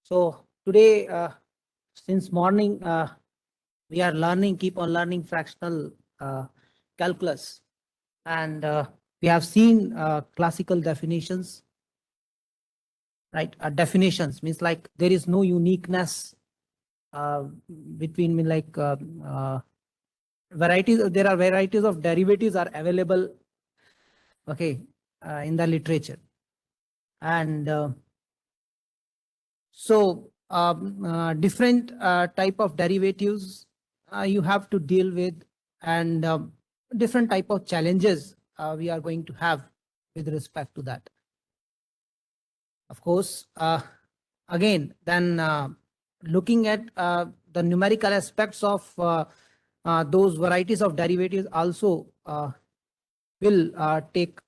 So today, since morning, we are keep on learning fractional calculus, and we have seen classical definitions. Right, definitions means like there is no uniqueness between varieties. There are varieties of derivatives are available. Okay, in the literature, and different type of derivatives you have to deal with, and different type of challenges we are going to have with respect to that. Of course, again, then looking at the numerical aspects of those varieties of derivatives also will take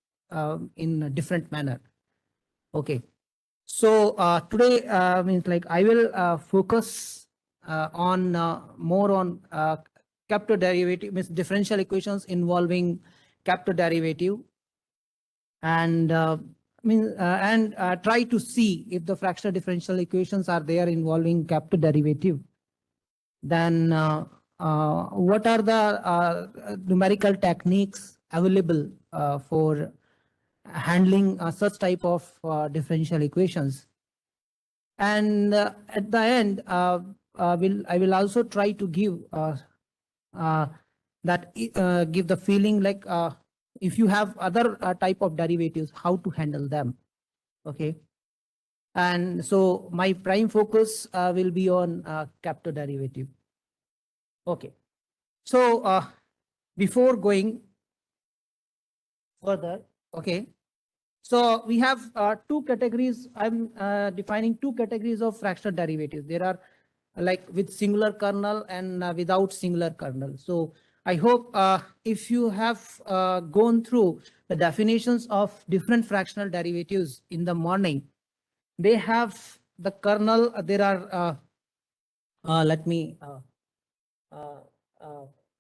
in a different manner. Okay. So today means like I will focus on more on capital derivative, means differential equations involving capital derivative, and try to see if the fractional differential equations are there involving capital derivative. Then what are the numerical techniques available for handling such type of differential equations, and at the end I will also try to give give the feeling like if you have other type of derivatives, how to handle them. Okay, and so my prime focus will be on capital derivative. Okay, so before going further, okay, so we have two categories. I'm defining two categories of fractional derivatives. There are like with singular kernel and without singular kernel. So I hope if you have gone through the definitions of different fractional derivatives in the morning, they have the kernel. There are, let me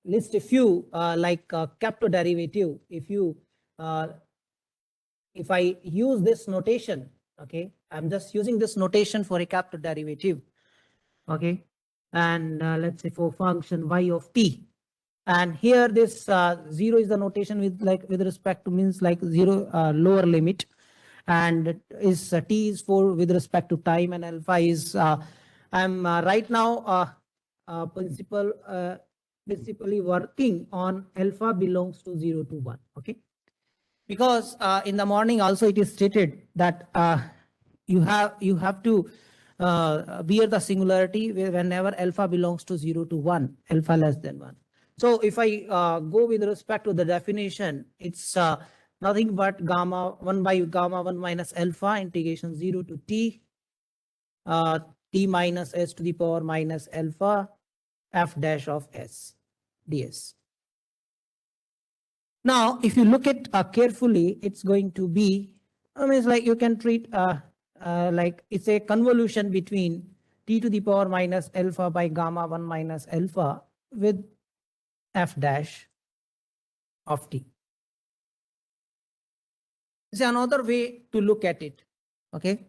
list a few like capital derivative. If I use this notation, okay, I'm just using this notation for a capital derivative. Okay, and let's say for function y of t, and here this 0 is the notation with respect to means like 0 lower limit, and is t is for with respect to time, and alpha is I'm right now principally working on alpha belongs to 0 to 1. Okay, because in the morning also it is stated that you have to bear the singularity whenever alpha belongs to 0 to 1, alpha less than 1. So if I go with respect to the definition, it's nothing but gamma 1 by gamma 1 minus alpha integration 0 to t t minus s to the power minus alpha f dash of s ds. Now, if you look at carefully, it's going to be, I mean, it's like you can treat like it's a convolution between t to the power minus alpha by gamma 1 minus alpha with f dash of t. It's another way to look at it. Okay.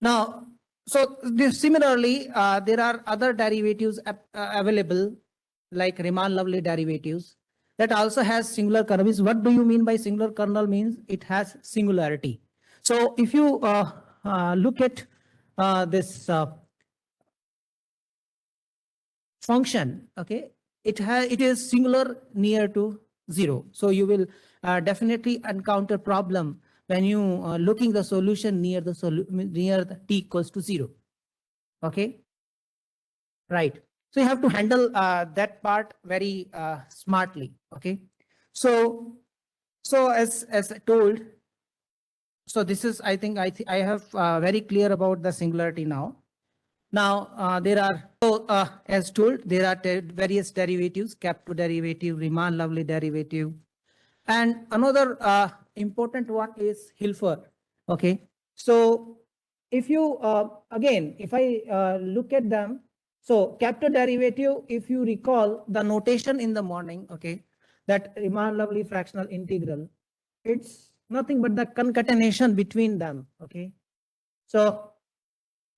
Now, so this similarly, there are other derivatives available, like Riemann-Lovely derivatives, that also has singular kernel. What do you mean by singular kernel? Means it has singularity. So if you look at this function, okay, it is singular near to 0. So you will definitely encounter problem when you looking the solution near the t equals to 0. Okay, right. So you have to handle that part very smartly. Okay, so as I told, so this is, I think I have very clear about the singularity now. Now there are, so as told, there are various derivatives: capital derivative, Riemann-Lovely derivative, and another important one is Hilfer. Okay, so if you again, if I look at them, so capital derivative, if you recall the notation in the morning, okay, that Riemann-Lovely fractional integral, it's nothing but the concatenation between them. Okay, so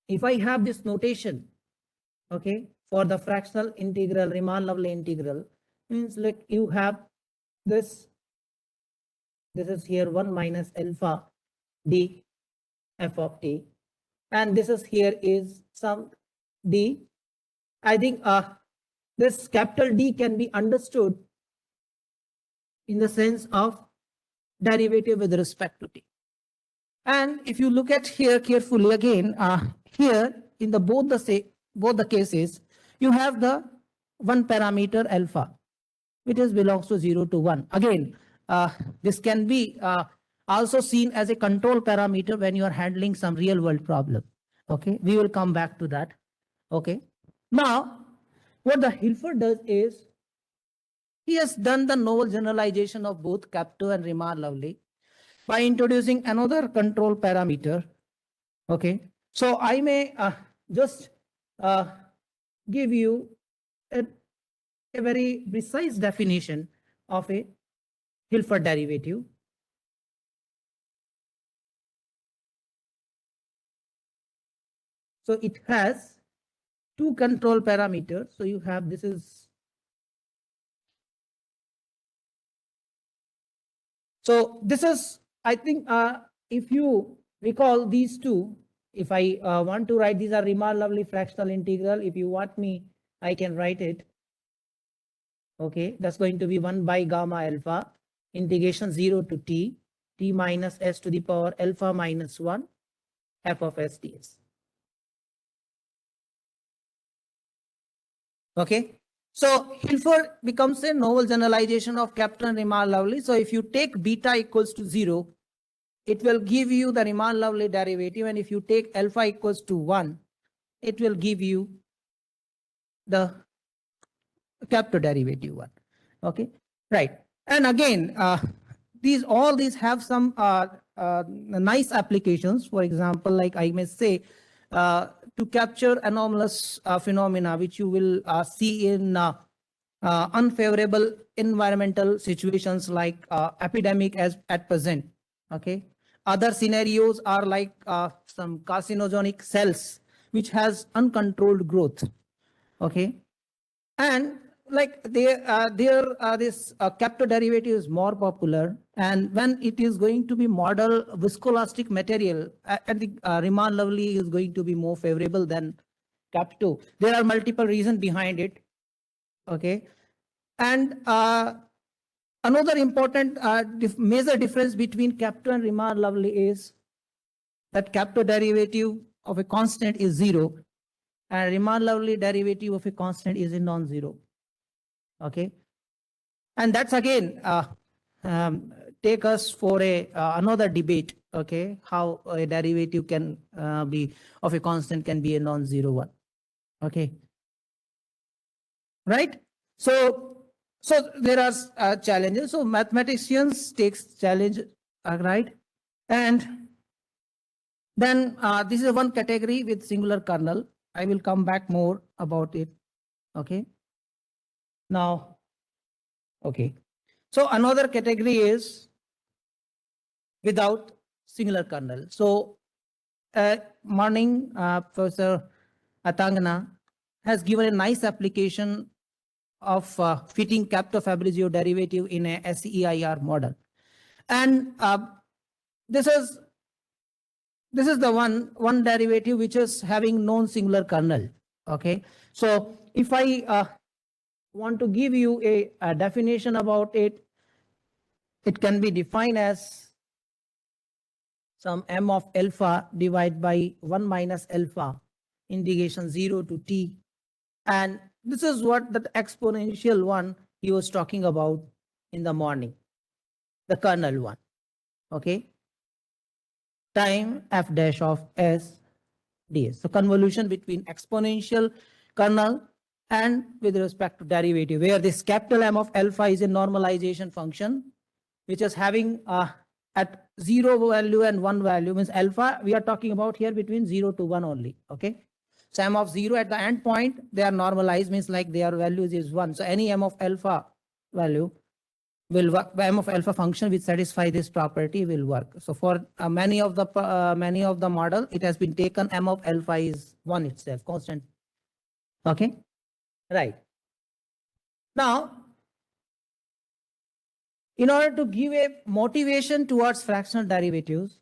if I have this notation, okay, for the fractional integral, Riemann-Lovell integral, means like you have this is here 1 minus alpha d f of t, and this is here is some d. I think this capital D can be understood in the sense of derivative with respect to t. And if you look at here carefully again, here in the both the cases, you have the one parameter alpha, which is belongs to 0 to 1. Again, this can be also seen as a control parameter when you are handling some real world problem. Okay, we will come back to that. Okay, now what the Hilford does is he has done the novel generalization of both Kapto and Riemann-Lovell by introducing another control parameter. Okay, so I may just give you a very precise definition of a Hilford derivative. So it has two control parameters. So you have this is. So this is, I think, if you recall these two, if I want to write, these are Riemann-Lovell fractional integral. If you want me, I can write it. Okay, that's going to be 1 by gamma alpha integration 0 to t minus s to the power alpha minus 1 f of s ds. Okay, so Hilford becomes a novel generalization of Kaplan Riemann-Lovell. So if you take beta equals to 0, it will give you the Riemann-Lovell derivative, and if you take alpha equals to 1, it will give you the Kaplan derivative 1. Okay, right. And again, all these have some nice applications. For example, like I may say, to capture anomalous phenomena, which you will see in unfavorable environmental situations like epidemic as at present. Okay, other scenarios are like some carcinogenic cells which has uncontrolled growth. Okay, and like this Kapto derivative is more popular, and when it is going to be model viscoelastic material, I think Riemann-Lovell is going to be more favorable than Kapto. There are multiple reasons behind it. Okay, and another important major difference between Kapto and Riemann-Lovell is that Kapto derivative of a constant is 0, and Riemann-Lovell derivative of a constant is a non-zero. Okay, and that's again take us for a another debate. Okay, how a derivative can be of a constant can be a non-zero one. Okay, right? So there are challenges. So mathematicians takes challenge, right? And then this is one category with singular kernel. I will come back more about it. Okay. Now, okay. So another category is without singular kernel. So morning, Professor Atangana has given a nice application of fitting Kapto-Fabrizio derivative in a SEIR model. And this is the one derivative which is having non-singular kernel. Okay. So if I want to give you a definition about it, it can be defined as some m of alpha divided by 1 minus alpha integration 0 to t. And this is what the exponential one he was talking about in the morning, the kernel one. Okay. Time f dash of s ds. So convolution between exponential kernel and with respect to derivative, where this capital M of alpha is a normalization function, which is having at 0 value and 1 value, means alpha, we are talking about here between 0 to 1 only. Okay. So M of 0 at the end point, they are normalized, means like their values is 1. So any M of alpha value will work. M of alpha function which satisfy this property will work. So for many of the model, it has been taken M of alpha is 1 itself, constant. Okay, right. Now, in order to give a motivation towards fractional derivatives,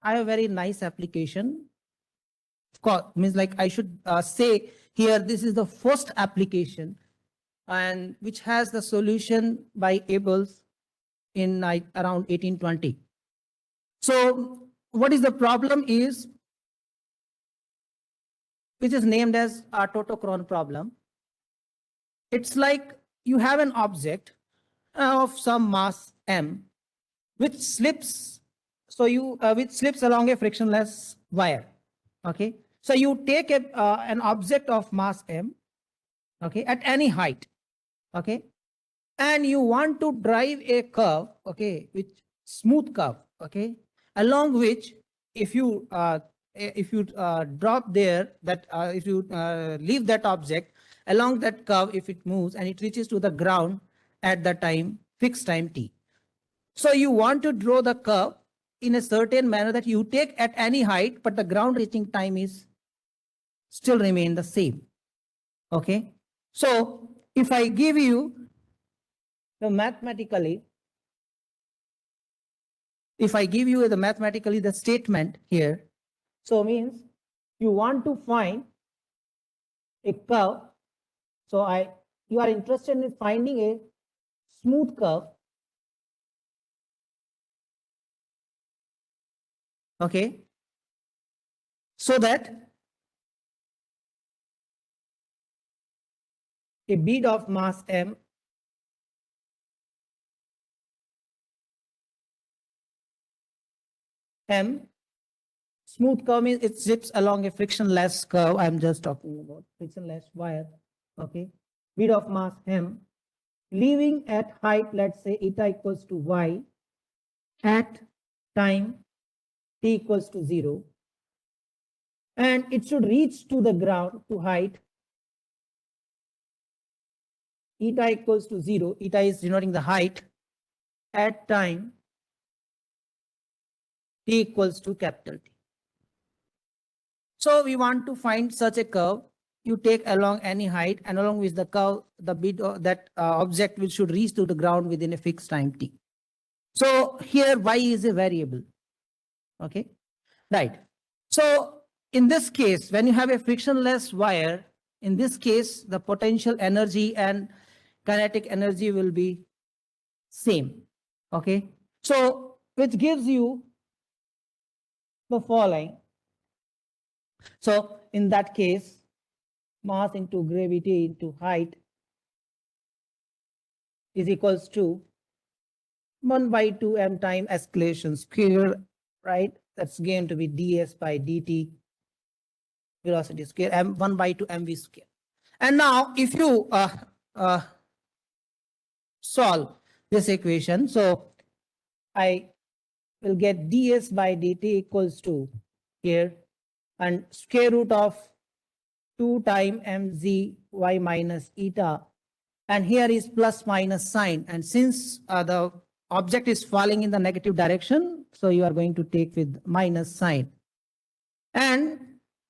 I have a very nice application. Of course, means like I should say here, this is the first application and which has the solution by Abels in around 1820. So what is the problem is, which is named as a totocron problem. It's like you have an object of some mass m which slips, so you which slips along a frictionless wire. Okay, so you take an object of mass m, okay, at any height, okay, and you want to drive a curve, okay, which smooth curve, okay, along which if you drop there that if you leave that object along that curve, if it moves and it reaches to the ground at the time fixed time t. So you want to draw the curve in a certain manner that you take at any height, but the ground reaching time is still remain the same. Okay, so if I give you the mathematically, the statement here, so means you want to find a curve. So you are interested in finding a smooth curve. Okay, so that a bead of mass m smooth curve means it zips along a frictionless curve. I'm just talking about frictionless wire. Okay, bead of mass m leaving at height, let's say eta equals to y, at time t equals to 0, and it should reach to the ground to height eta equals to 0. Eta is denoting the height at time t equals to capital T. So we want to find such a curve. You take along any height, and along with the curve, the bit of that object which should reach to the ground within a fixed time t. So here y is a variable. Okay, right. So in this case, when you have a frictionless wire, in this case, the potential energy and kinetic energy will be same. Okay, so which gives you the following. So in that case, mass into gravity into height is equals to 1/2 m time escalation square, right? That's going to be ds by dt velocity square m 1/2 mv square. And now if you solve this equation, so I will get ds by dt equals to here and square root of 2 times mz y minus eta, and here is plus minus sign, and since the object is falling in the negative direction, so you are going to take with minus sign, and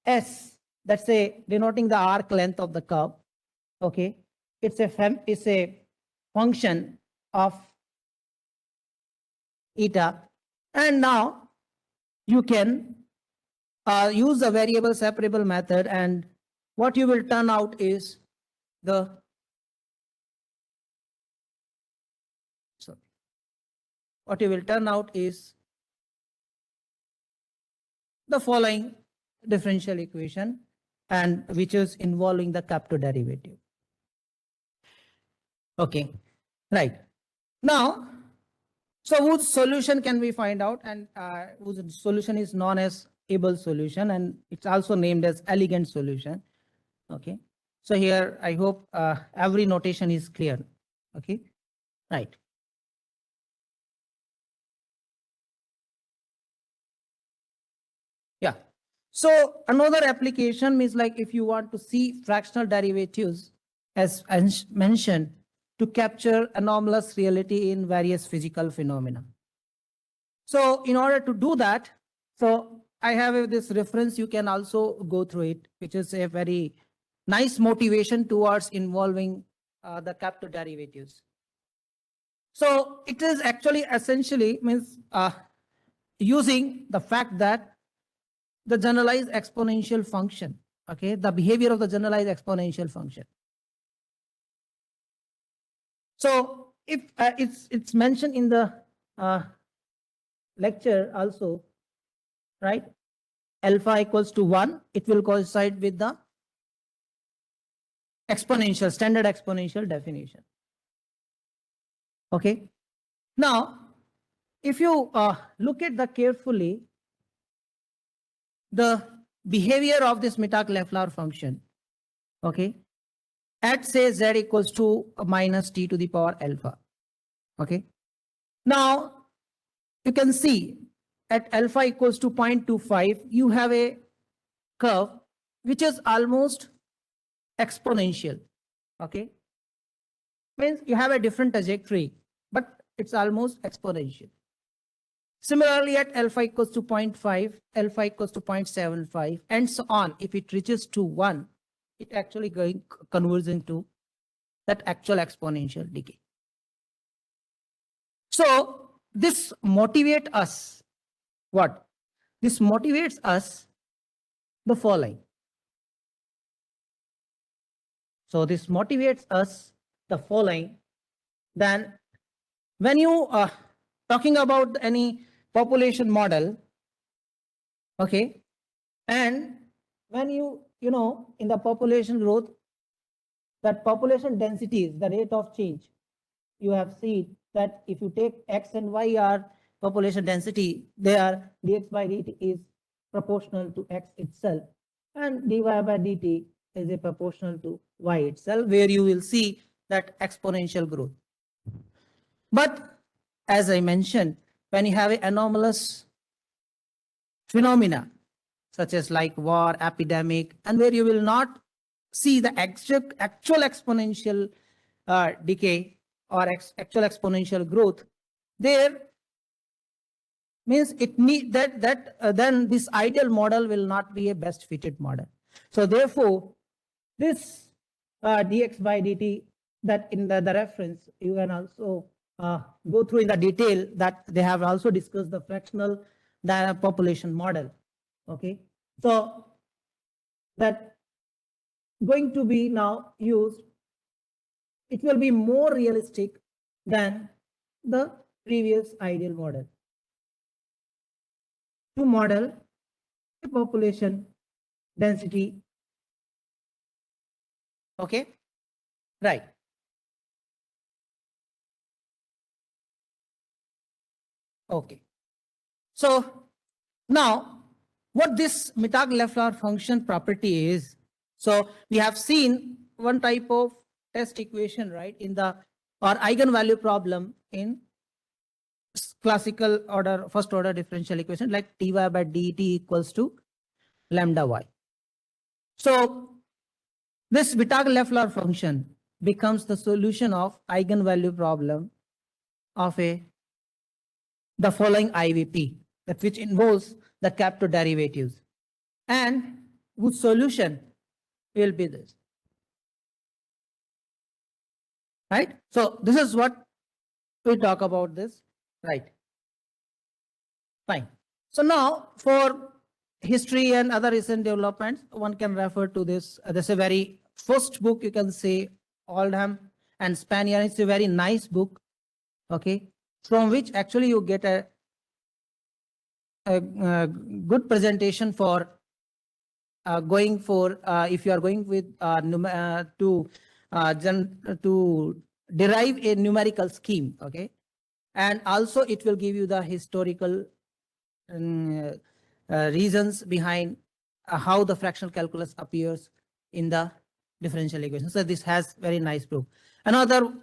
s, that's a denoting the arc length of the curve. Okay, it's a function of eta, and now you can use the variable separable method, and what you will turn out is the following differential equation, and which is involving the capital derivative. Okay, right. Now, so whose solution can we find out, and whose solution is known as Abel's solution, and it's also named as elegant solution. Okay, so here I hope every notation is clear. Okay, right. Yeah, so another application is like if you want to see fractional derivatives, as mentioned, to capture anomalous reality in various physical phenomena. So in order to do that, so I have this reference, you can also go through it, which is a very nice motivation towards involving the capture derivatives. So it is actually essentially means using the fact that the generalized exponential function, okay, the behavior of the generalized exponential function. So if it's mentioned in the lecture also, right? Alpha equals to 1, it will coincide with the exponential, standard exponential definition. Okay. Now, if you look at the carefully, the behavior of this Mittag-Leffler function, okay, at say z equals to minus t to the power alpha. Okay. Now, you can see at alpha equals to 0.25, you have a curve which is almost exponential. Okay. Means you have a different trajectory, but it's almost exponential. Similarly, at alpha equals to 0.5, alpha equals to 0.75, and so on. If it reaches to 1, it actually converges into that actual exponential decay. So this motivates us. What? This motivates us the following. So this motivates us the following. Then when you are talking about any population model, okay, and when you know in the population growth, that population density is the rate of change. You have seen that if you take x and y are population density, their dx by dt is proportional to x itself, and dy by dt is a proportional to y itself, where you will see that exponential growth. But as I mentioned, when you have an anomalous phenomena such as like war, epidemic, and where you will not see the actual exponential decay or actual exponential growth, there means it need that then this ideal model will not be a best fitted model. So therefore, this dx by dt, that in the reference you can also go through in the detail, that they have also discussed the fractional population model. Okay, so that going to be now used, it will be more realistic than the previous ideal model to model the population density. Okay, right. Okay, so now what this Mittag-Leffler function property is. So we have seen one type of test equation, right, in the or eigenvalue problem in classical order, first order differential equation, like dy by dt equals to lambda y. So this Mittag-Leffler function becomes the solution of eigenvalue problem of the following IVP, that which involves the capture derivatives, and whose solution will be this. Right? So this is what we talk about this, right? Fine. So now for history and other recent developments, one can refer to this. This is a very first book, you can say, Oldham and Spanier. It's a very nice book, okay, from which actually you get a good presentation for going for if you are going with to derive a numerical scheme, okay, and also it will give you the historical reasons behind how the fractional calculus appears in the differential equation. So this has very nice proof. Another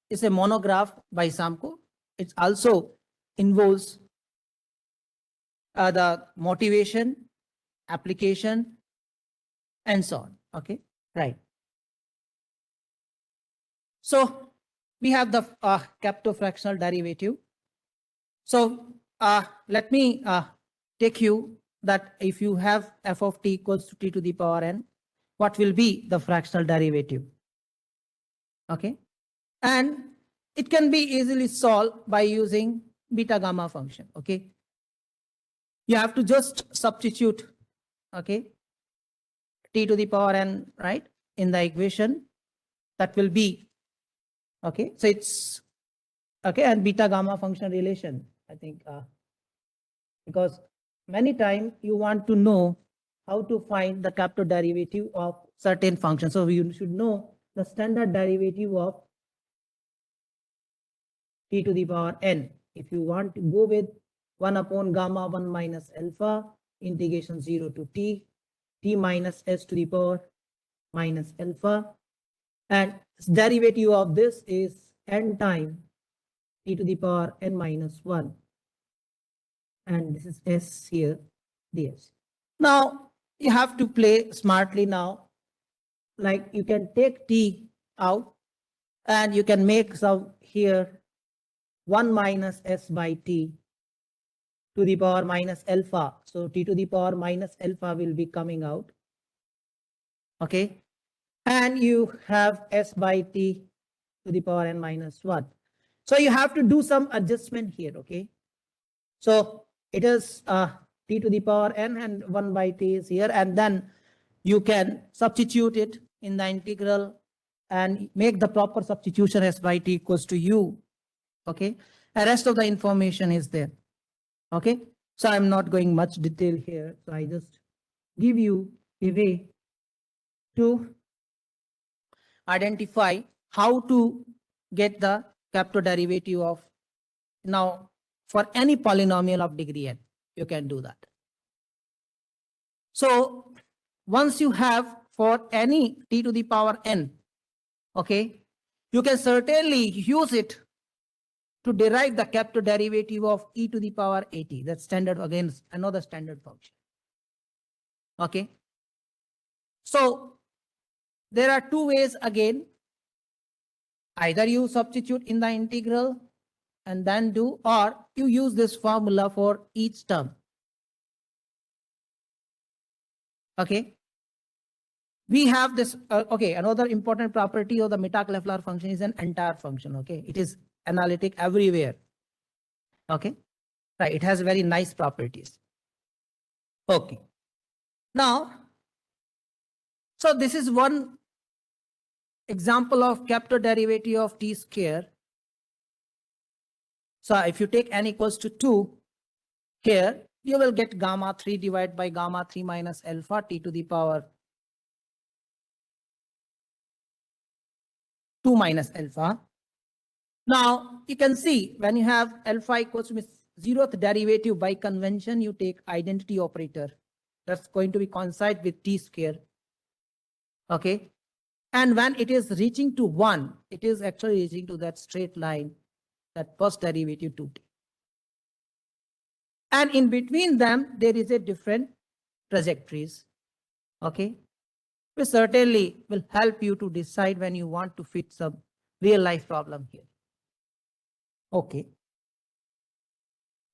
is a monograph by Samko. It also involves the motivation, application, and so on. Okay, right. So we have the capital fractional derivative. So let me take you that if you have f of t equals to t to the power n, what will be the fractional derivative? Okay, and it can be easily solved by using beta gamma function. Okay, you have to just substitute, okay, t to the power n, right, in the equation. That will be, okay, so it's okay, and beta gamma function relation, I think, because many times you want to know how to find the capital derivative of certain function. So you should know the standard derivative of t to the power n. If you want to go with 1 upon gamma 1 minus alpha integration 0 to t minus s to the power minus alpha, and derivative of this is n time t to the power n minus 1, and this is s here, ds. Now you have to play smartly now, like you can take t out and you can make some here 1 minus s by t to the power minus alpha. So t to the power minus alpha will be coming out. Okay, and you have s by t to the power n minus 1. So you have to do some adjustment here. Okay, so it is t to the power n and 1 by t is here, and then you can substitute it in the integral and make the proper substitution s by t equals to u. Okay, and rest of the information is there. Okay, so I'm not going much detail here, so I just give you a way to identify how to get the capital derivative of, now for any polynomial of degree n, you can do that. So once you have for any t to the power n, okay, you can certainly use it to derive the capital derivative of e to the power at. That's standard, again, another standard function. Okay, so there are two ways again. Either you substitute in the integral and then do, or you use this formula for each term. Okay, we have this, okay, another important property of the Mitac-Leffler function is an entire function. Okay, it is analytic everywhere. Okay, right, it has very nice properties. Okay, now, so this is one example of capital derivative of t square. So if you take n equals to 2 here, you will get gamma 3 divided by gamma 3 minus alpha t to the power 2 minus alpha. Now you can see when you have alpha equals to 0th derivative, by convention you take identity operator. That's going to be coincide with t square. Okay, and when it is reaching to 1, it is actually reaching to that straight line, that first derivative 2t. And in between them, there is a different trajectories. Okay, which certainly will help you to decide when you want to fit some real life problem here. Okay,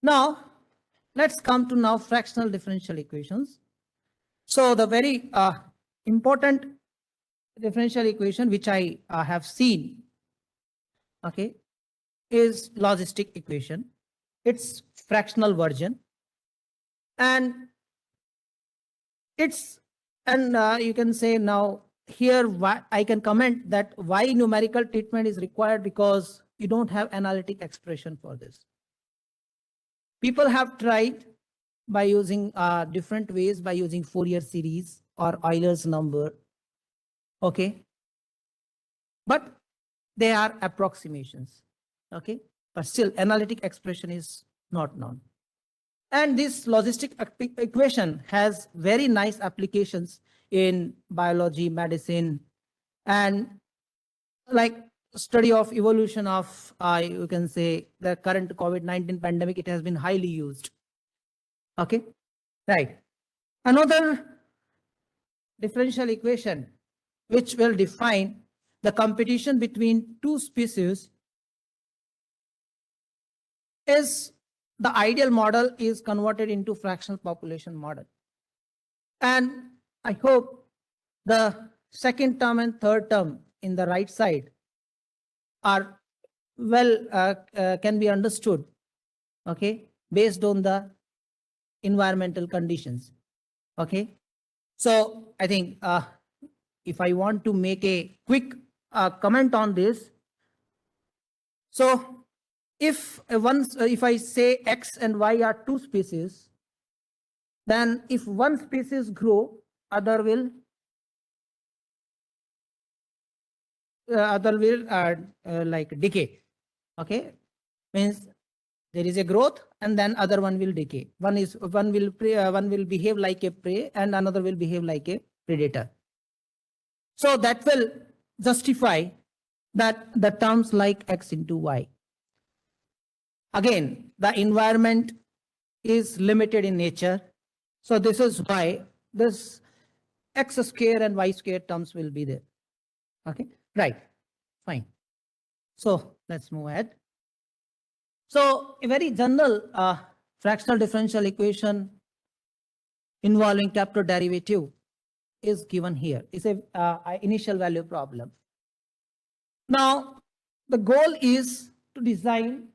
now let's come to now fractional differential equations. So the very important differential equation which I have seen, okay, is logistic equation. It's fractional version, and it's, and you can say now here why I can comment that why numerical treatment is required, because you don't have analytic expression for this. People have tried by using different ways, by using Fourier series or Euler's number. Okay, but they are approximations. Okay, but still analytic expression is not known. And this logistic equation has very nice applications in biology, medicine, and like study of evolution of, you can say, the current COVID-19 pandemic, it has been highly used. Okay, right. Another differential equation which will define the competition between two species is the ideal model is converted into fractional population model. And I hope the second term and third term in the right side are can be understood, okay, based on the environmental conditions. Okay, so I think if I want to make a quick comment on this, so if if I say X and Y are two species, then if one species grow, other will like decay. Okay, means there is a growth and then other one will decay. One will behave like a prey and another will behave like a predator. So that will justify that the terms like X into Y. Again, the environment is limited in nature. So this is why this X square and Y square terms will be there. Okay, right, fine. So let's move ahead. So a very general fractional differential equation involving capital derivative is given here. It's a initial value problem. Now, the goal is to design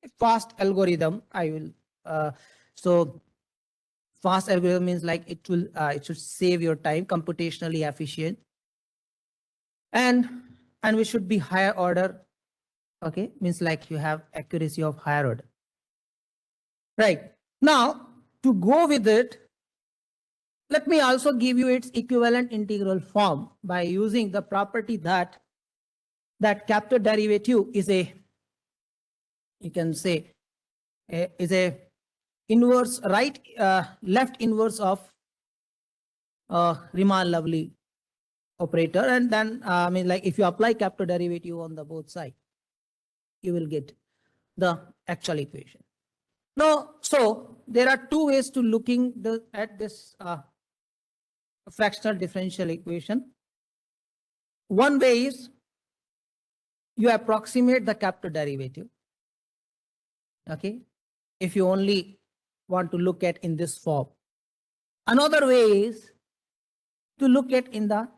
a fast algorithm. I will so fast algorithm means like it should save your time, computationally efficient, and we should be higher order. Okay, means like you have accuracy of higher order. Right, now to go with it, let me also give you its equivalent integral form by using the property that capital derivative is a, you can say, is a inverse left inverse of Riemann-Lovely operator, and then I mean, like if you apply capital derivative on the both sides, you will get the actual equation. Now, so there are two ways to looking at this fractional differential equation. One way is you approximate the capital derivative. Okay, if you only want to look at in this form. Another way is to look at in the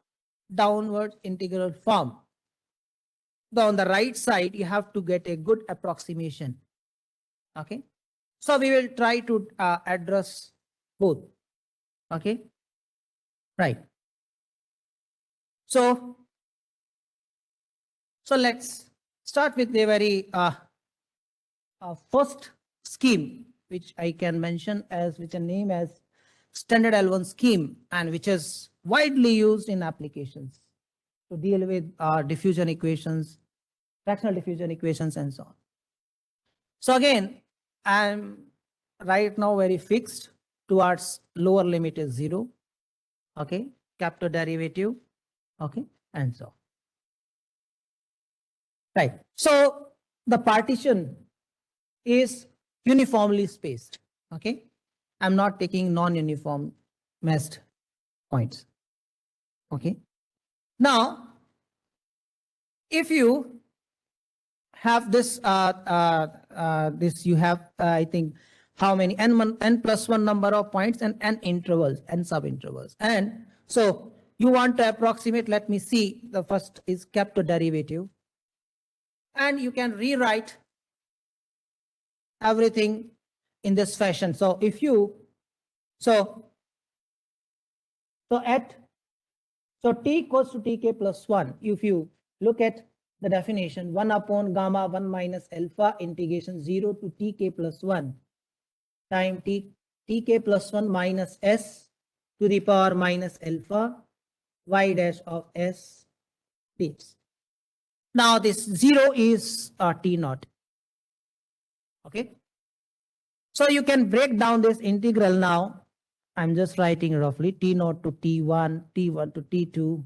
downward integral form. So on the right side, you have to get a good approximation. Okay, so we will try to address both. Okay, right. So let's start with a very first scheme, which I can mention as with a name as standard L1 scheme, and which is widely used in applications to deal with diffusion equations, fractional diffusion equations, and so on. So again, I'm right now very fixed towards lower limit is 0. Okay, capital derivative. Okay, and so on. Right. So the partition is uniformly spaced. Okay, I'm not taking non-uniform meshed points. Okay, now if you have this this you have I think how many n plus 1 number of points and n intervals and sub intervals, and so you want to approximate. Let me see, the first is capital derivative, and you can rewrite everything in this fashion. So if you so t equals to tk plus 1, if you look at the definition, 1 upon gamma 1 minus alpha integration 0 to tk plus 1 time tk plus 1 minus s to the power minus alpha y dash of s dx. Now this 0 is t naught. Okay, so you can break down this integral now. I'm just writing roughly t naught to t1, t1 to t2,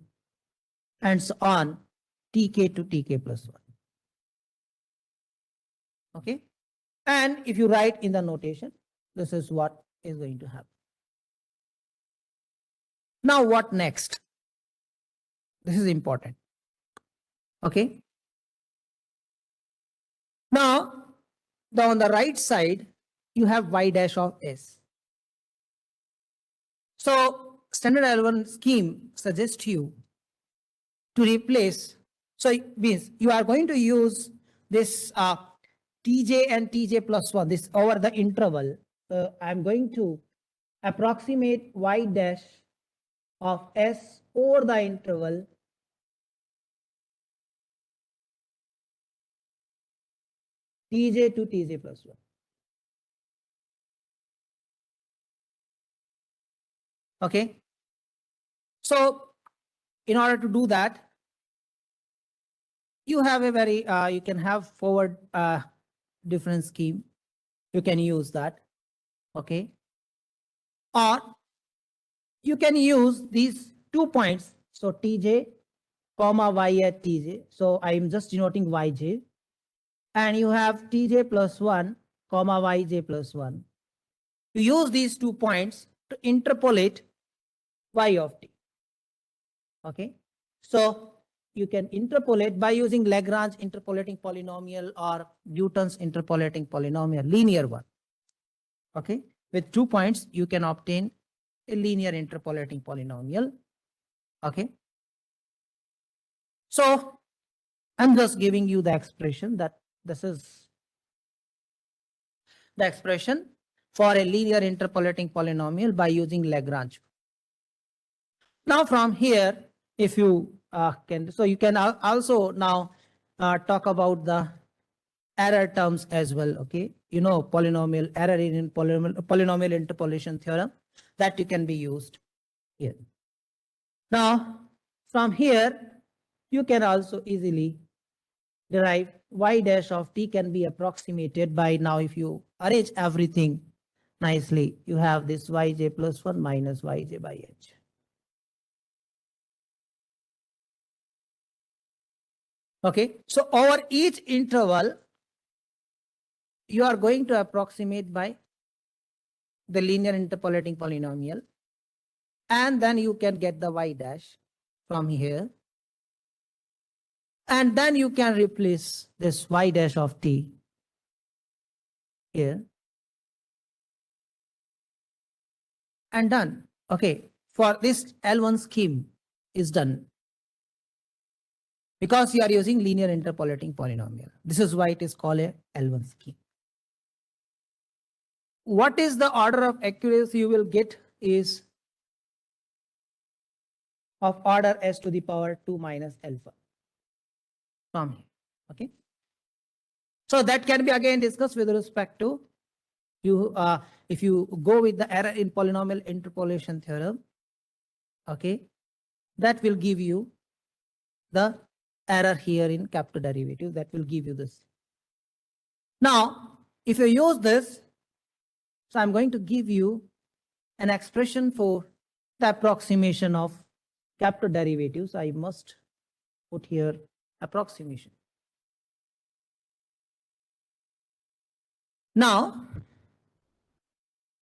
and so on, tk to tk plus 1. Okay, and if you write in the notation, this is what is going to happen. Now what next? This is important. Okay. Now, on the right side, you have y dash of s. So standard L1 scheme suggests you to replace. So it means you are going to use this Tj and Tj plus 1, this over the interval. I'm going to approximate y dash of s over the interval Tj to Tj plus 1. Okay. So in order to do that, you have a very, you can have forward difference scheme. You can use that. Okay. Or you can use these 2 points. So Tj comma y at Tj. So I'm just denoting Yj. And you have Tj plus 1 comma Yj plus 1. You use these 2 points to interpolate y of t. Okay. So you can interpolate by using Lagrange interpolating polynomial or Newton's interpolating polynomial, linear one. Okay. With 2 points, you can obtain a linear interpolating polynomial. Okay. So I'm just giving you the expression that this is the expression for a linear interpolating polynomial by using Lagrange. Now from here, if you can, so you can also now talk about the error terms as well. Okay, you know, polynomial error in polynomial interpolation theorem that you can be used here. Now from here, you can also easily derive y dash of t can be approximated by, now if you arrange everything nicely, you have this yj plus 1 minus yj by h. Okay, so over each interval, you are going to approximate by the linear interpolating polynomial, and then you can get the y dash from here. And then you can replace this y dash of t here. And done. Okay, for this L1 scheme is done. Because you are using linear interpolating polynomial. This is why it is called a L1 scheme. What is the order of accuracy you will get is of order s to the power 2 minus alpha from here. Okay. So that can be again discussed with respect to you, if you go with the error in polynomial interpolation theorem. Okay, that will give you the error here in capital derivative, that will give you this. Now, if you use this, so I'm going to give you an expression for the approximation of capital derivatives. I must put here approximation. Now,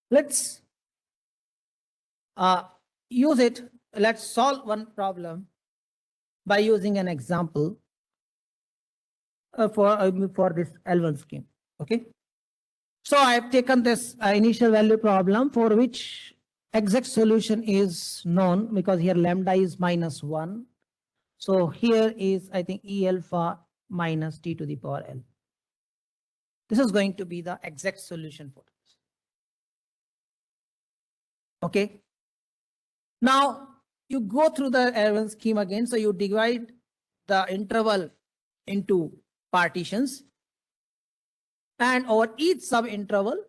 let's use it. Let's solve one problem by using an example for this L1 scheme. Okay. So I have taken this initial value problem for which exact solution is known, because here lambda is minus 1. So here is, I think, E alpha minus t to the power L. This is going to be the exact solution for this. Okay. Now you go through the L1 scheme again. So you divide the interval into partitions, and over each sub interval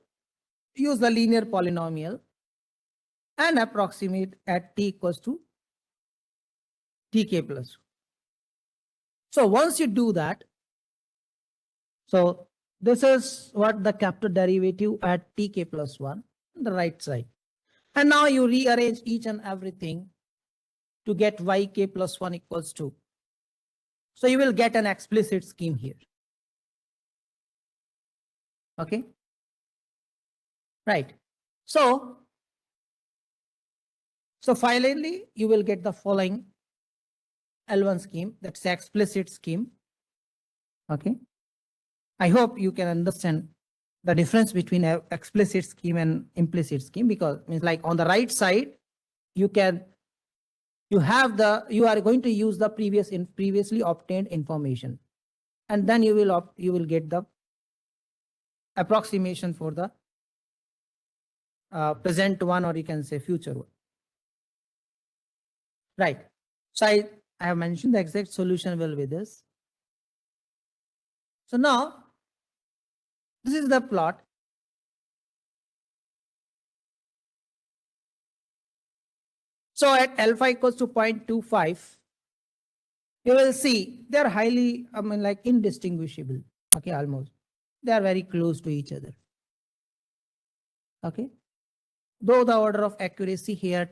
use the linear polynomial and approximate at t equals to tk plus 2. So once you do that, so this is what the capital derivative at tk plus 1 on the right side. And now you rearrange each and everything to get yk plus 1 equals 2. So you will get an explicit scheme here. Okay. Right. So finally, you will get the following L1 scheme, that's explicit scheme. Okay. I hope you can understand the difference between an explicit scheme and implicit scheme, because means like on the right side, you are going to use the previously obtained information, and then you will get the approximation for the present one, or you can say future one. Right. So I have mentioned the exact solution will be this. So now this is the plot. So at alpha equals to 0.25, you will see they're highly, like indistinguishable. Okay, almost. They are very close to each other. Okay. Though the order of accuracy here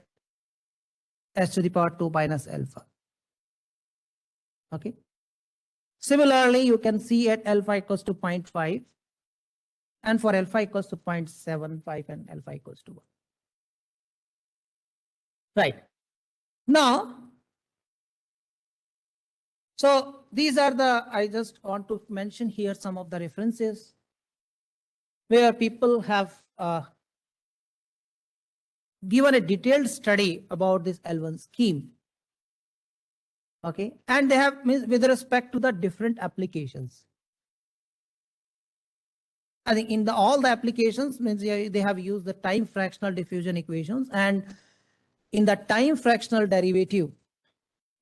s to the power 2 minus alpha. Okay. Similarly, you can see at alpha equals to 0.5, and for alpha equals to 0.75 and alpha equals to 1. Right. Now, so these are I just want to mention here some of the references where people have given a detailed study about this L1 scheme. Okay. And they have, with respect to the different applications. I think in all the applications means they have used the time fractional diffusion equations, and in the time fractional derivative,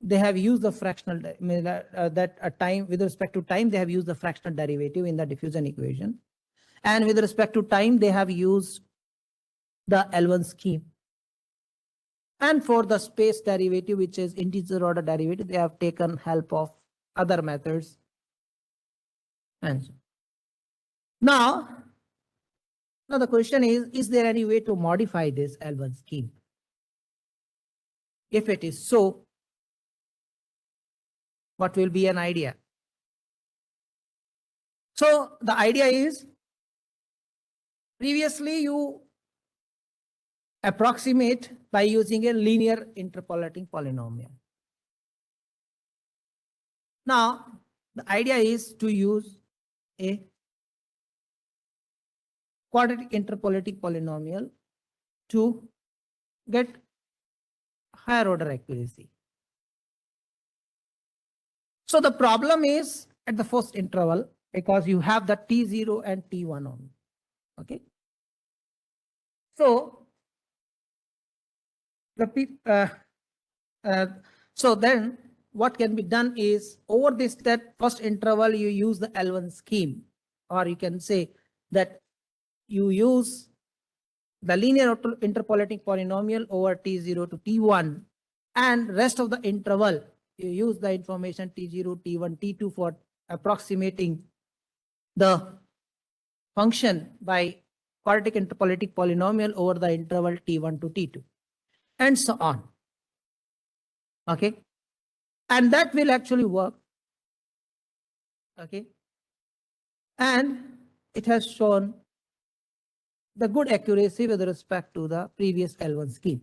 they have used the fractional time with respect to time, they have used the fractional derivative in the diffusion equation, and with respect to time, they have used the L1 scheme. And for the space derivative, which is integer order derivative, they have taken help of other methods. And so now the question is there any way to modify this L1 scheme? If it is so, what will be an idea? So the idea is, previously you approximate by using a linear interpolating polynomial. Now, the idea is to use a quadratic interpolating polynomial to get higher order accuracy. So the problem is at the first interval, because you have the T0 and T1 on. Okay. So so then what can be done is, over that first interval, you use the L1 scheme, or you can say that you use the linear interpolating polynomial over T0 to T1, and rest of the interval you use the information T0, T1, T2 for approximating the function by quadratic interpolating polynomial over the interval T1 to T2, and so on. Okay. And that will actually work. Okay. And it has shown the good accuracy with respect to the previous L1 scheme.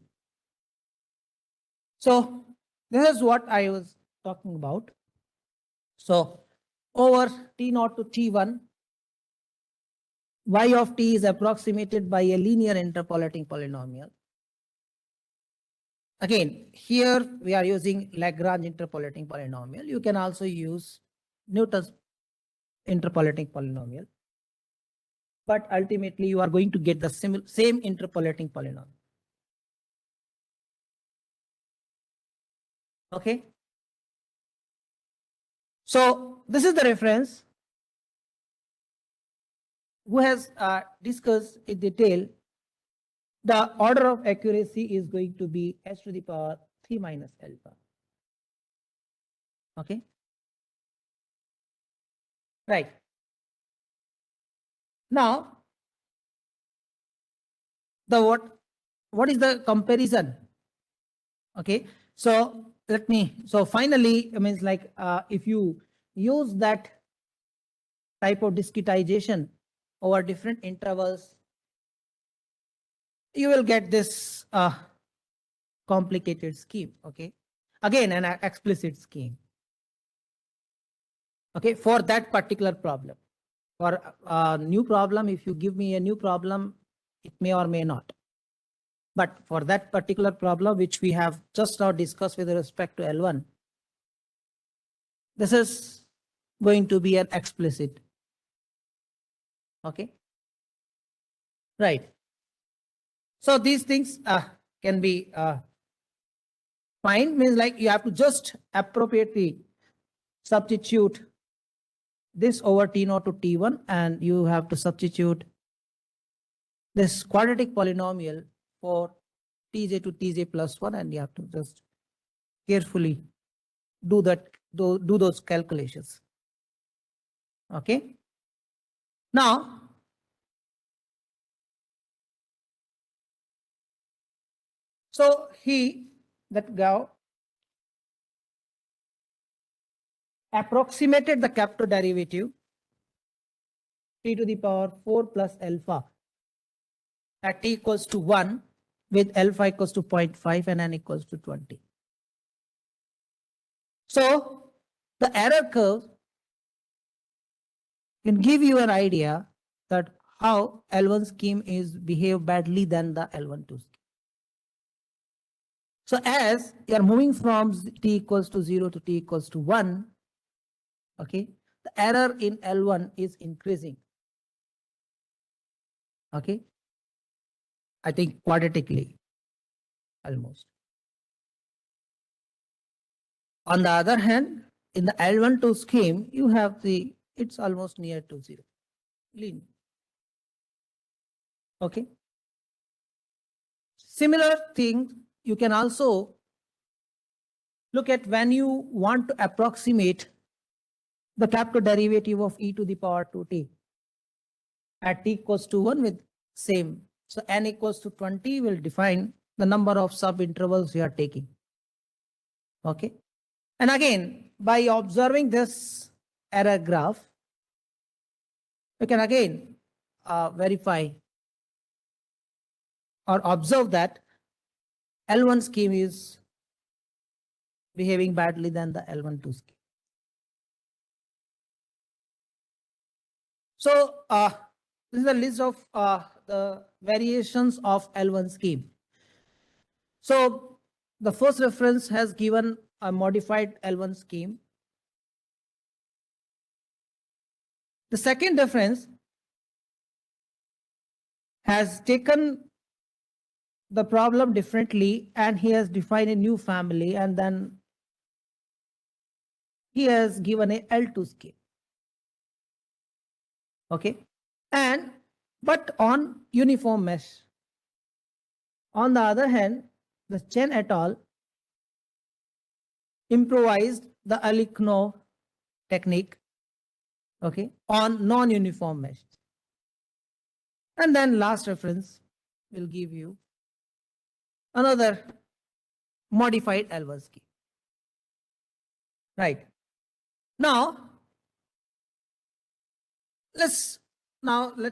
So this is what I was talking about. So over T0 to T1, y of t is approximated by a linear interpolating polynomial. Again, here we are using Lagrange interpolating polynomial. You can also use Newton's interpolating polynomial, but ultimately you are going to get the same interpolating polynomial. Okay. So this is the reference who has discussed in detail the order of accuracy is going to be h to the power 3 minus alpha. Okay. Right. Now, what is the comparison? Okay. So finally, it means like if you use that type of discretization over different intervals, you will get this complicated scheme. Okay. again an explicit scheme. Okay, for that particular problem. For a new problem, if you give me a new problem, it may or may not. But for that particular problem, which we have just now discussed with respect to L1, this is going to be an explicit. Okay. Right. So these things can be fine, means like you have to just appropriately substitute this over T0 to T1, and you have to substitute this quadratic polynomial for Tj to Tj plus 1, and you have to just carefully do that, do those calculations. Okay. Now, so that Gao approximated the capital derivative t to the power 4 plus alpha at t equals to 1 with alpha equals to 0.5 and n equals to 20. So the error curve can give you an idea that how L1 scheme is behave badly than the L12 scheme. So as you are moving from t equals to 0 to t equals to 1, okay, the error in L1 is increasing. Okay, I think quadratically almost. On the other hand, in the L12 scheme, you have it's almost near to 0. Linear. Okay. Similar thing, you can also look at when you want to approximate the capital derivative of e to the power 2t at t equals to 1 with same. So n equals to 20 will define the number of sub-intervals you are taking. Okay. And again, by observing this error graph, you can again verify or observe that L1 scheme is behaving badly than the L12 scheme. So this is a list of the variations of L1 scheme. So the first reference has given a modified L1 scheme. The second reference has taken the problem differently, and he has defined a new family, and then he has given a L2 scheme. Okay, but on uniform mesh. On the other hand, the Chen et al. Improvised the Alikno technique, okay, on non-uniform mesh. And then last reference will give you another modified L1 scheme. Right. Now let's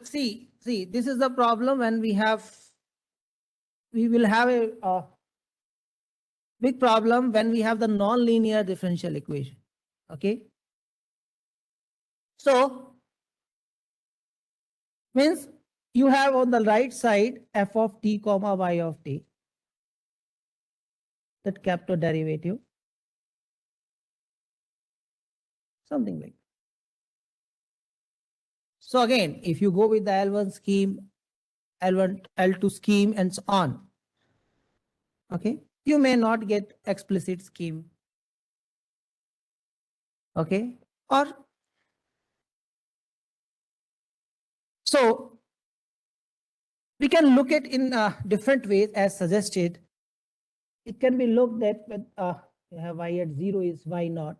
see. See, this is the problem when we will have a big problem when we have the non-linear differential equation. Okay. So means you have on the right side f of t comma y of t, that capital derivative, something like that. So again, if you go with the L1 scheme, L1, L2 scheme, and so on, okay, you may not get explicit scheme. Okay, or so we can look at in different ways as suggested. It can be looked at with you have y at 0 is y naught.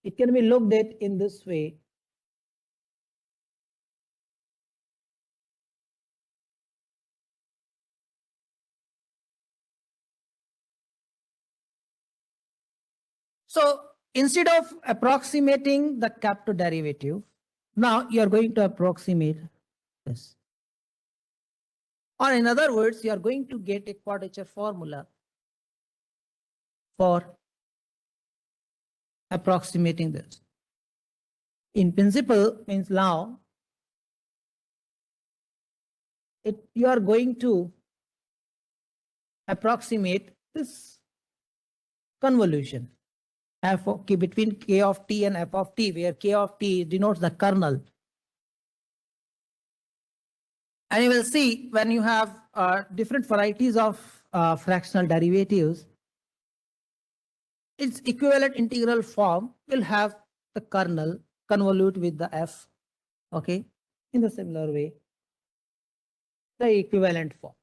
It can be looked at in this way. So instead of approximating the capital derivative, now you are going to approximate this. Or in other words, you are going to get a quadrature formula for approximating this. In principle means now you are going to approximate this convolution f of between k of t and f of t, where k of t denotes the kernel. And you will see when you have different varieties of fractional derivatives, its equivalent integral form will have the kernel convolute with the f, okay, in the similar way, the equivalent form.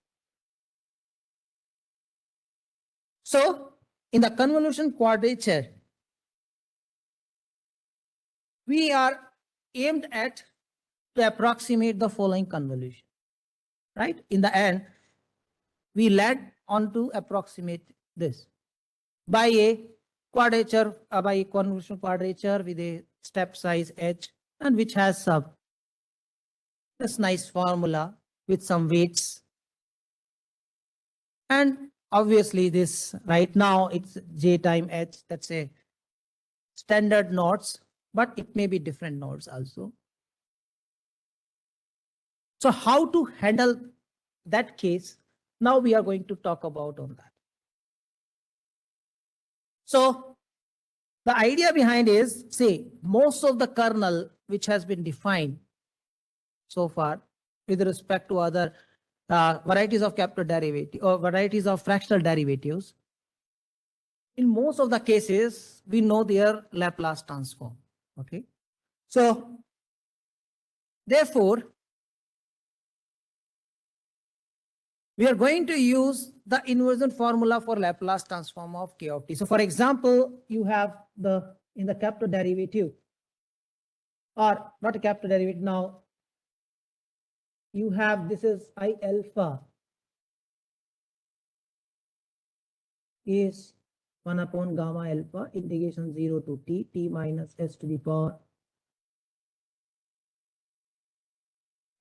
So in the convolution quadrature, we are aimed at to approximate the following convolution, right? In the end, we led on to approximate this by a quadrature, by a convolution quadrature with a step size h, and which has this nice formula with some weights. And obviously this right now it's j time h, that's a standard nodes, but it may be different nodes also. So how to handle that case? Now we are going to talk about on that. So the idea behind is, say, most of the kernel which has been defined so far with respect to other varieties of capital derivative or varieties of fractional derivatives, in most of the cases, we know their Laplace transform. Okay. So therefore, we are going to use the inversion formula for Laplace transform of k of t. So for example, you have in the capital derivative, or not a capital derivative now, you have this is I alpha is 1 upon gamma alpha integration 0 to t minus s to the power.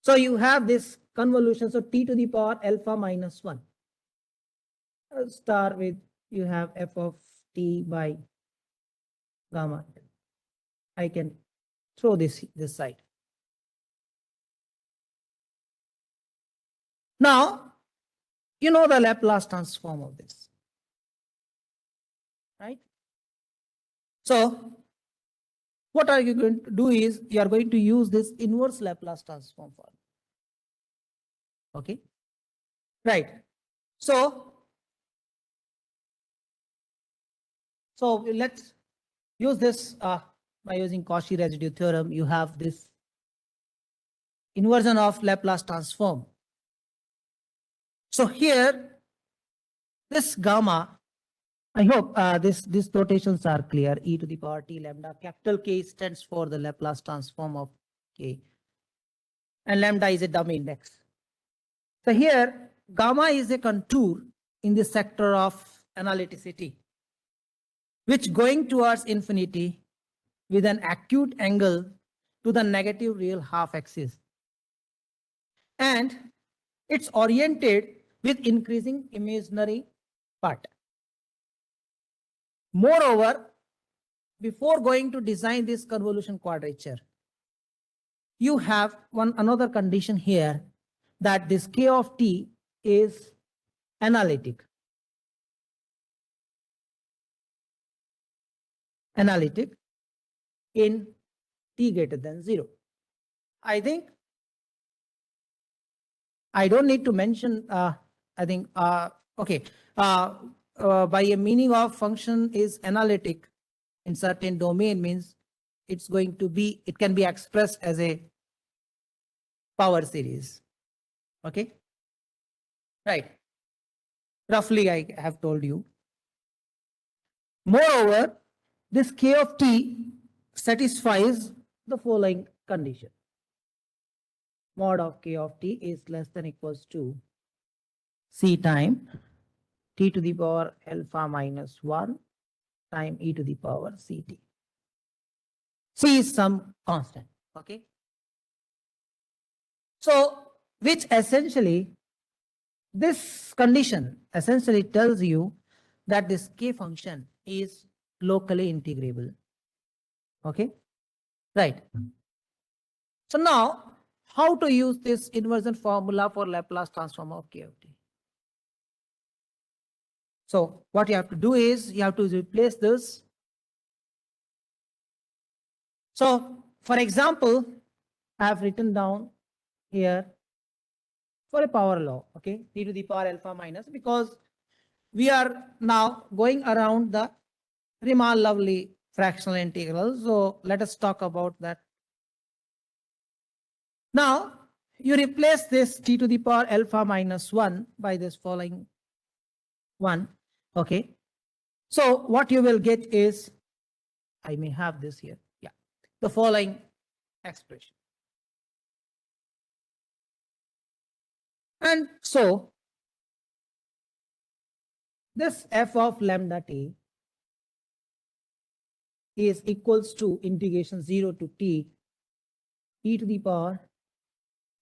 So you have this convolution, so t to the power alpha minus 1. Start with, you have f of t by gamma. I can throw this side. Now, you know the Laplace transform of this, right? So what are you going to do is, you are going to use this inverse Laplace transform formula. Okay, right. So let's use this by using Cauchy residue theorem. You have this inversion of Laplace transform. So here, this gamma, I hope these notations are clear. E to the power t lambda, capital K stands for the Laplace transform of K, and lambda is a dummy index. So here, gamma is a contour in the sector of analyticity, which going towards infinity with an acute angle to the negative real half axis. And it's oriented with increasing imaginary part. Moreover, before going to design this convolution quadrature, you have another condition here, that this k of t is analytic. Analytic in t greater than 0. I think I don't need to mention, okay, by a meaning of function is analytic in certain domain means it's going to be, it can be expressed as a power series. Okay, right. Roughly, I have told you. Moreover, this k of t satisfies the following condition. Mod of k of t is less than equals to c time t to the power alpha minus 1 time e to the power ct. C is some constant. Okay. So, which essentially, this condition essentially tells you that this k function is locally integrable. Okay, right. So now, how to use this inversion formula for Laplace transform of k of t? So what you have to do is you have to replace this. So for example, I have written down here for a power law, okay, t to the power alpha minus, because we are now going around the Riemann lovely fractional integral. So let us talk about that. Now you replace this t to the power alpha minus 1 by this following one. Okay. So what you will get is, I may have this here. Yeah. The following expression. And so this f of lambda t is equals to integration 0 to t e to the power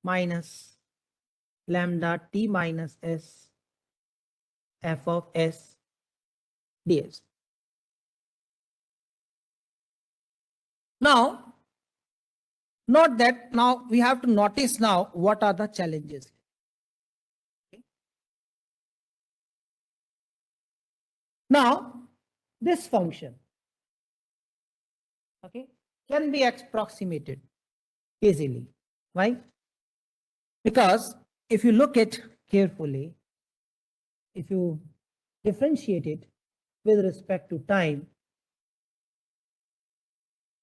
minus lambda t minus s f of s ds. Now, note that now we have to notice now what are the challenges. Okay. Now, this function, okay, can be approximated easily. Why? Because if you look at carefully, if you differentiate it with respect to time,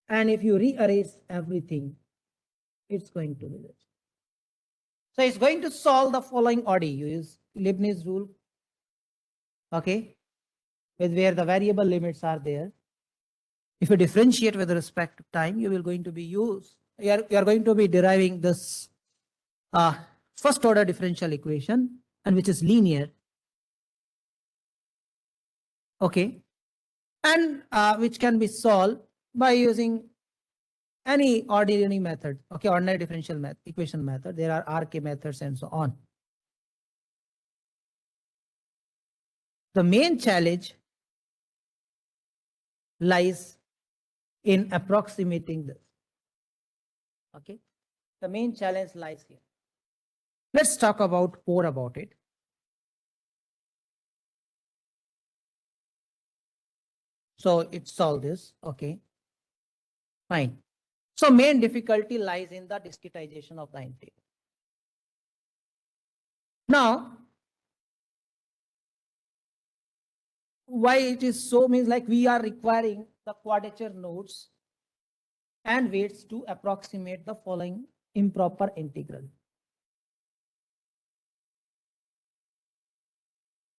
and if you rearrange everything, it's going to be this. So it's going to solve the following ODE. You use Leibniz rule, okay, with where the variable limits are there. If you differentiate with respect to time, you will going to be you are going to be deriving this first order differential equation, and which is linear, okay, and which can be solved by using any ordinary method, okay, ordinary differential equation method. There are RK methods and so on. The main challenge lies in approximating this. Okay, the main challenge lies here. Let's talk about more about it. So it solved this. Okay, fine. So main difficulty lies in the discretization of the integral. Now, why it is so means like we are requiring the quadrature nodes and weights to approximate the following improper integral.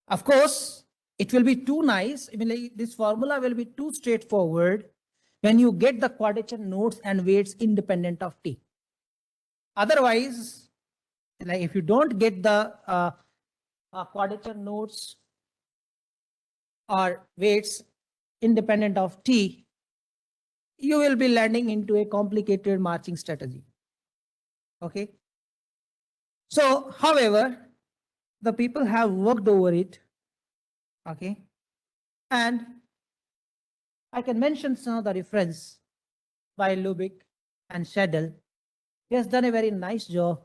Of course, it will be too nice. I mean, like, this formula will be too straightforward when you get the quadrature nodes and weights independent of t. Otherwise, like if you don't get the quadrature nodes or weights independent of t, you will be landing into a complicated marching strategy. Okay. So, however, the people have worked over it. Okay. And I can mention some of the reference by Lubick and Shadel. He has done a very nice job.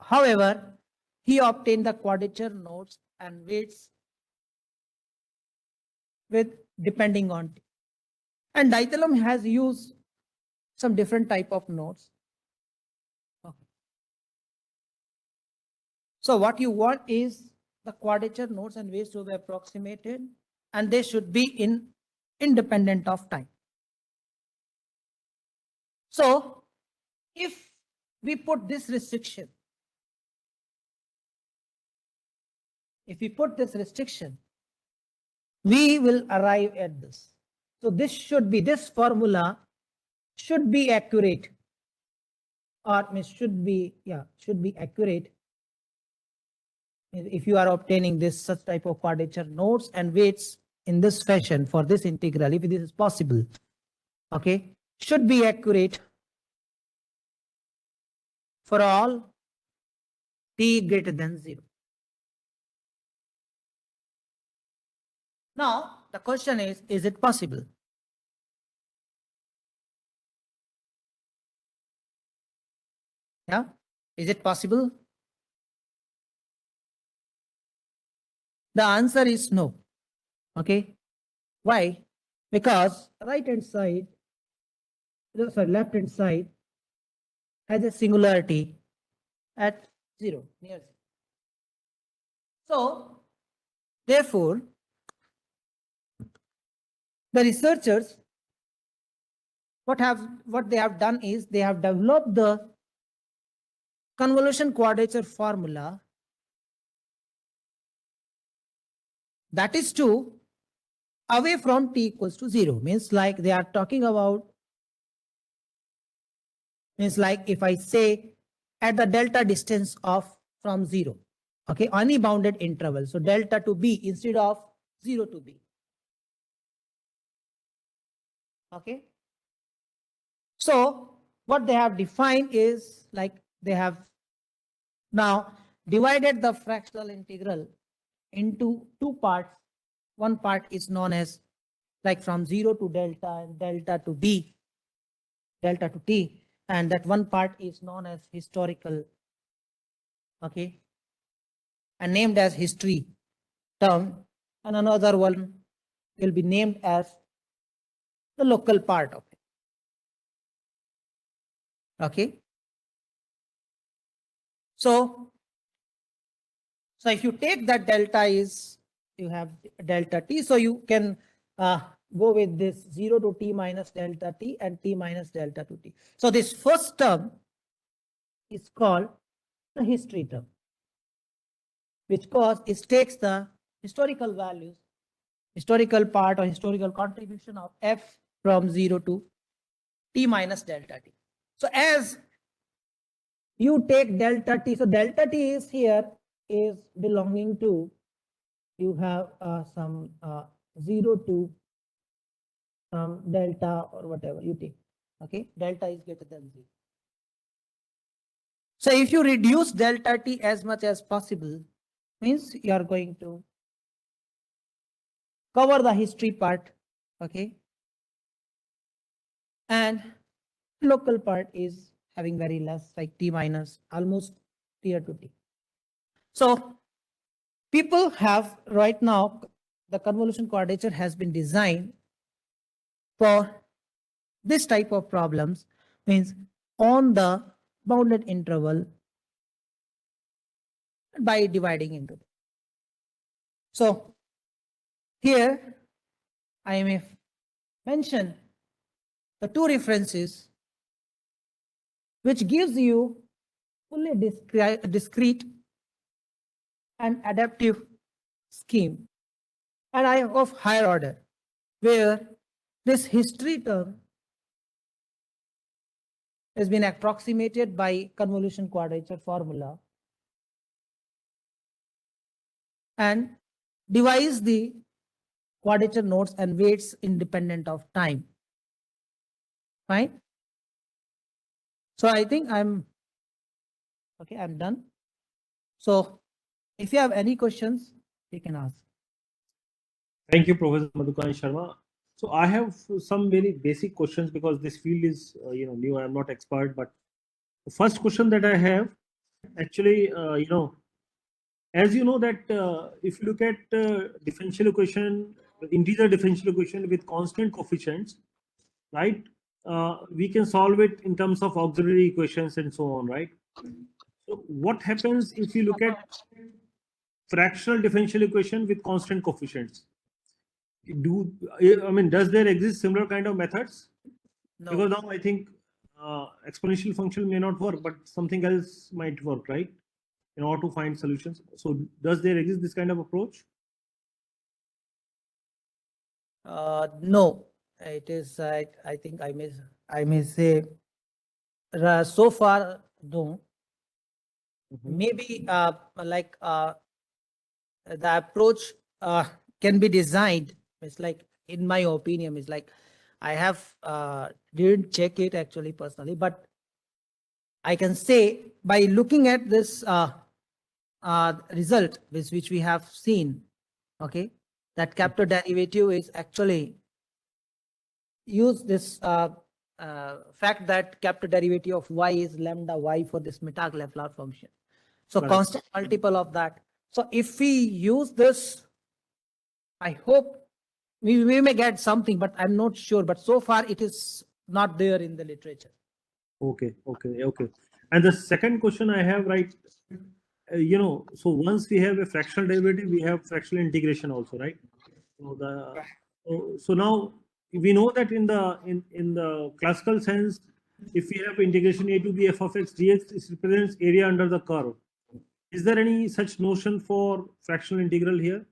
However, he obtained the quadrature nodes and weights with depending on t. And Diethelm has used some different type of nodes. Okay. So what you want is the quadrature nodes and weights to be approximated, and they should be independent of time. So if we put this restriction, we will arrive at this. So this formula should be accurate, or should be accurate if you are obtaining this such type of quadrature nodes and weights in this fashion for this integral, if this is possible, okay, should be accurate for all t greater than 0. Now, the question is it possible? Yeah, is it possible? The answer is no. Okay, why? Because right hand side, sorry, left hand side has a singularity at 0, near 0. So, therefore, the researchers, what they have done is they have developed the convolution quadrature formula that is to away from t equals to 0. Means like they are talking about, means like if I say at the delta distance of from 0, okay, any bounded interval. So delta to b instead of 0 to b. Okay. So what they have defined is like they have now divided the fractional integral into two parts. One part is known as like from 0 to delta and delta to d, delta to t, and that one part is known as historical, okay, and named as history term, and another one will be named as the local part of it. Okay. So if you take that delta is, you have delta t, so you can go with this 0 to t minus delta t and t minus delta to t. So this first term is called the history term, which it takes the historical values, historical part or historical contribution of f from 0 to t minus delta t. So as you take delta t, so delta t is here is belonging to, you have some 0 to delta or whatever you take. Okay, delta is greater than 0. So if you reduce delta t as much as possible, means you are going to cover the history part. Okay, and local part is having very less, like t minus, almost near to t. So people have right now, the convolution quadrature has been designed for this type of problems, means on the bounded interval by dividing into them. So here I may mention the two references which gives you fully discrete and adaptive scheme, and I of higher order, where this history term has been approximated by convolution quadrature formula and devise the quadrature nodes and weights independent of time. Fine. So I think I'm okay, I'm done. So if you have any questions, you can ask. Thank you, Professor Madhu Sharma. So I have some very basic questions because this field is new. I am not expert, but the first question that I have actually as you know that if you look at differential equation, integer differential equation with constant coefficients, right? We can solve it in terms of auxiliary equations and so on, right? So what happens if you look at fractional differential equation with constant coefficients? Does there exist similar kind of methods? No. Because now I think exponential function may not work, but something else might work, right? In order to find solutions. So does there exist this kind of approach? No, it is. I think I may say so far no. Maybe like the approach can be designed. It's like, in my opinion, it's like I have didn't check it actually personally, but I can say by looking at this result which we have seen, okay, that capital derivative is actually use this fact that capital derivative of y is lambda y for this Mittag-Leffler function. So Correct. constant multiple of that. So if we use this, I hope we may get something, but I'm not sure. But so far it is not there in the literature. Okay. And the second question I have, right? So once we have a fractional derivative, we have fractional integration also, right? So now we know that in the classical sense, if we have integration a to b f of x dx, it represents area under the curve. Is there any such notion for fractional integral here?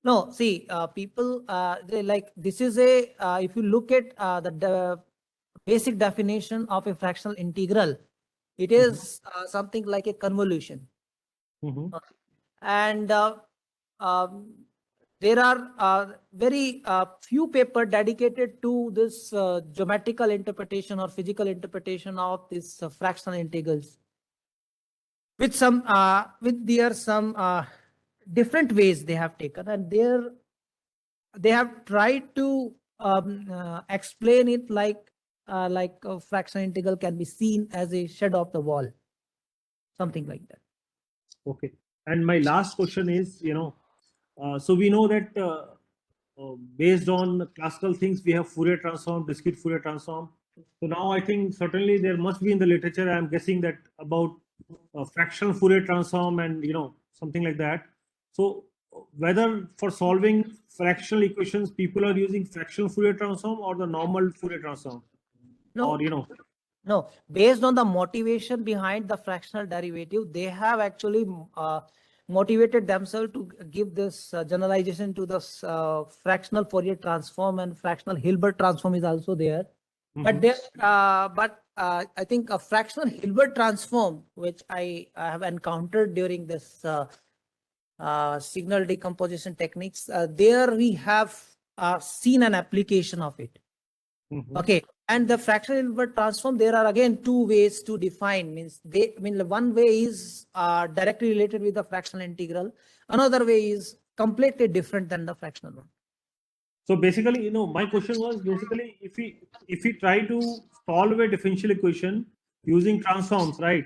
No, see, people, they like, this is a, if you look at the basic definition of a fractional integral, it is something like a convolution. Mhm. And there are very few paper dedicated to this geometrical interpretation or physical interpretation of these fractional integrals. With some, with their some different ways they have taken, and they have tried to explain it like a fractional integral can be seen as a shadow of the wall, something like that. Okay. And my last question is, so we know that based on classical things, we have Fourier transform, discrete Fourier transform. So now I think certainly there must be in the literature, I'm guessing that about fractional Fourier transform and, something like that. So whether for solving fractional equations, people are using fractional Fourier transform or the normal Fourier transform? No. Or, No, based on the motivation behind the fractional derivative, they have actually motivated themselves to give this generalization to this fractional Fourier transform, and fractional Hilbert transform is also there. But there, I think a fractional Hilbert transform, which I have encountered during this signal decomposition techniques, there we have seen an application of it. Okay, and the fractional Hilbert transform, there are again two ways to define. One way is directly related with the fractional integral. Another way is completely different than the fractional one. So basically, my question was basically if we try to solve a differential equation using transforms, right?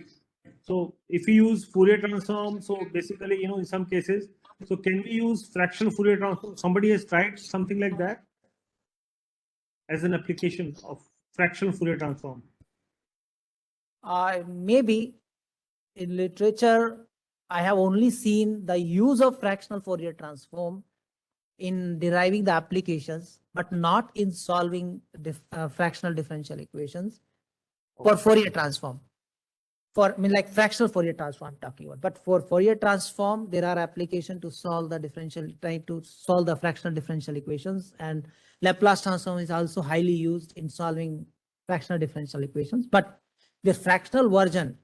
So if we use Fourier transform, so basically, in some cases, so can we use fractional Fourier transform? Somebody has tried something like that as an application of fractional Fourier transform. Maybe in literature, I have only seen the use of fractional Fourier transform in deriving the applications, but not in solving fractional differential equations for Fourier transform. Like fractional Fourier transform I'm talking about. But for Fourier transform, there are applications to solve the differential, trying to solve the fractional differential equations, and Laplace transform is also highly used in solving fractional differential equations. But the fractional version,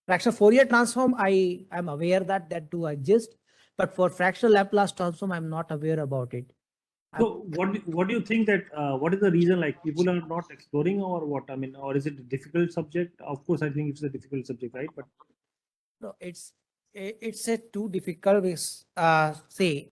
fractional Fourier transform, I am aware that that do exist, but for fractional Laplace transform, I'm not aware about it. So what do you think that what is the reason, like people are not exploring, or what? I mean, or is it a difficult subject? Of course, I think it's a difficult subject, right? But no, it's a too difficult. Say